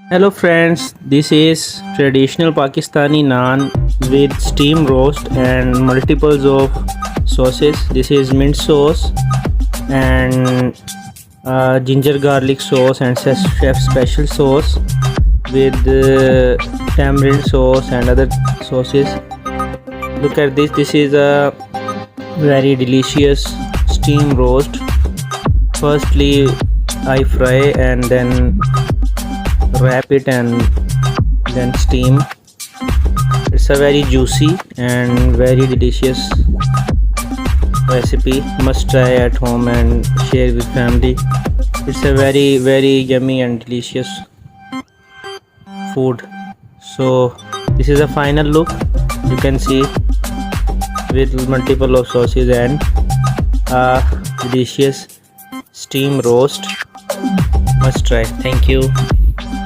Hello friends, this is traditional Pakistani naan with steam roast and multiples of sauces. This is mint sauce and ginger garlic sauce and chef special sauce with tamarind sauce and other sauces. Look at this. This is a very delicious steam roast. Firstly, I fry and then wrap it and then steam. It's a very juicy and very delicious recipe. Must try at home and share with family. It's a very yummy and delicious food. So this is a final look. You can see with multiple of sauces and a delicious steam roast. Must try. Thank you.